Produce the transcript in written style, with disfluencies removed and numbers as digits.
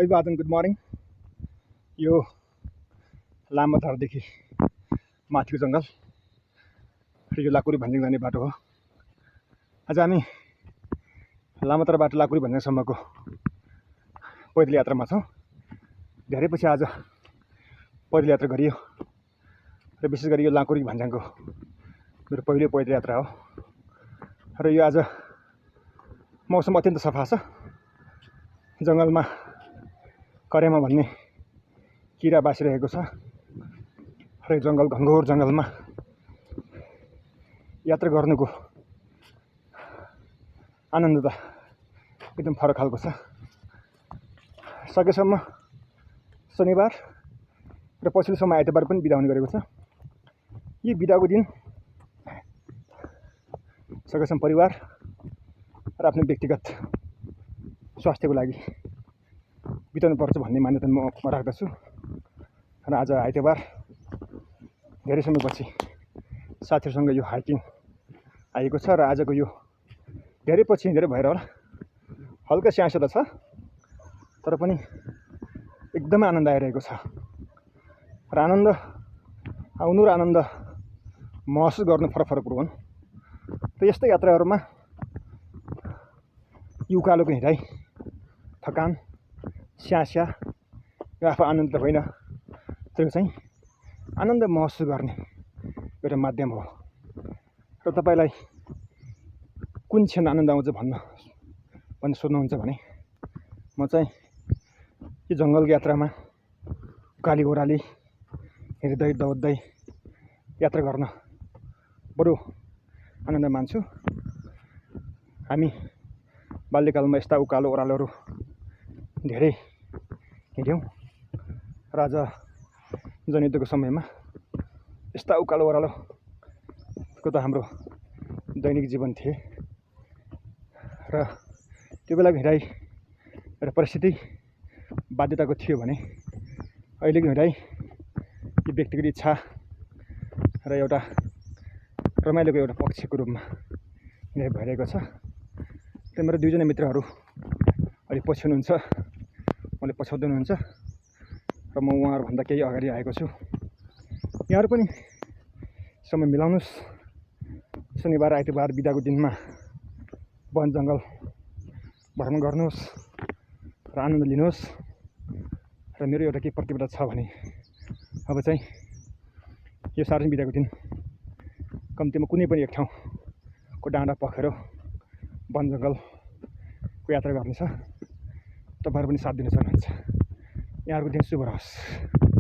अभिवादन, good morning. यो लामाधारदेखि माथिको जङ्गल र यो लाकुरी भन्ज्याङ जाने बाटो हो। आज हामी लामाधारबाट लाकुरी भन्ज्याङसम्मको पैदल यात्रामा छौँ। धेरै पछि आज पैदल यात्रा गरियो र विशेष गरी यो लाकुरी भन्ज्याङको मेरो पहिलो पैदल यात्रा हो। र यो आज मौसम अत्यन्त सफा छ। जङ्गलमा करेमा भन्ने किरा बासिरहेको छ र यो जङ्गल घनघोर जङ्गलमा यात्रा गर्नुको आनन्द त एकदम फरक खालको छ। सकेसम्म शनिबार र पछिल्लो समय आइतबार पनि बिदा हुने गरेको छ। यो बिदाको दिन सकेसम्म परिवार र आफ्नो व्यक्तिगत स्वास्थ्यको लागि बिताउनु पर्छ भन्ने मान्यता म राख्दछु। र आज आइतबार धेरै समयपछि साथीहरूसँग यो हाइकिङ आएको छ र आजको यो धेरै पछि हिँडेर भएर होला हल्का स्यासो त छ, तर पनि एकदमै आनन्द आइरहेको छ। र आनन्द आउनु र आनन्द महसुस गर्नु फरक फरक कुरो हुन्। र यस्तो यात्राहरूमा यो उकालोको हिँडाइ, थकान, स्यास्या यो आफू आनन्द त होइन, त्यो चाहिँ आनन्द महसुस गर्ने एउटा माध्यम हो। र तपाईँलाई कुन क्षण आनन्द आउँछ भन्ने सोध्नुहुन्छ भने म चाहिँ यो जङ्गलको यात्रामा उकाली ओह्राली हिँड्दै दौड्दै यात्रा गर्न बरु आनन्द मान्छु। हामी बाल्यकालमा यस्ता उकालो ओह्रालोहरू धेरै हिँड्यौँ र आज जनयुद्धको समयमा यस्ता उकालो ओह्रालोको त हाम्रो दैनिक जीवन थिए। र त्यो बेलाको हिँडाइ र परिस्थिति बाध्यताको थियो भने अहिलेको हिँडाइ यो व्यक्तिगत इच्छा र एउटा रमाइलोको एउटा पक्षको रूपमा हिँडाइ भइरहेको छ। र मेरो दुईजना मित्रहरू अलिक पछि हुनुहुन्छ, मलाई पछ्याउँदै हुनुहुन्छ र म उहाँहरूभन्दा केही अगाडि आएको छु। यहाँहरू पनि समय मिलाउनुहोस्, शनिबार आइतबार बिदाको दिनमा वन जङ्गल भ्रमण गर्नुहोस् र आनन्द लिनुहोस्। र मेरो एउटा के प्रतिबद्धता छ भने अब चाहिँ यो सार्वजनिक बिदाको दिन कम्तीमा कुनै पनि एक ठाउँको डाँडा पखेरो वन जङ्गलको यात्रा गर्ने छ। तपाईँहरू पनि साथ दिन सक्नुहुन्छ। यहाँहरूको दिन शुभ रहोस्।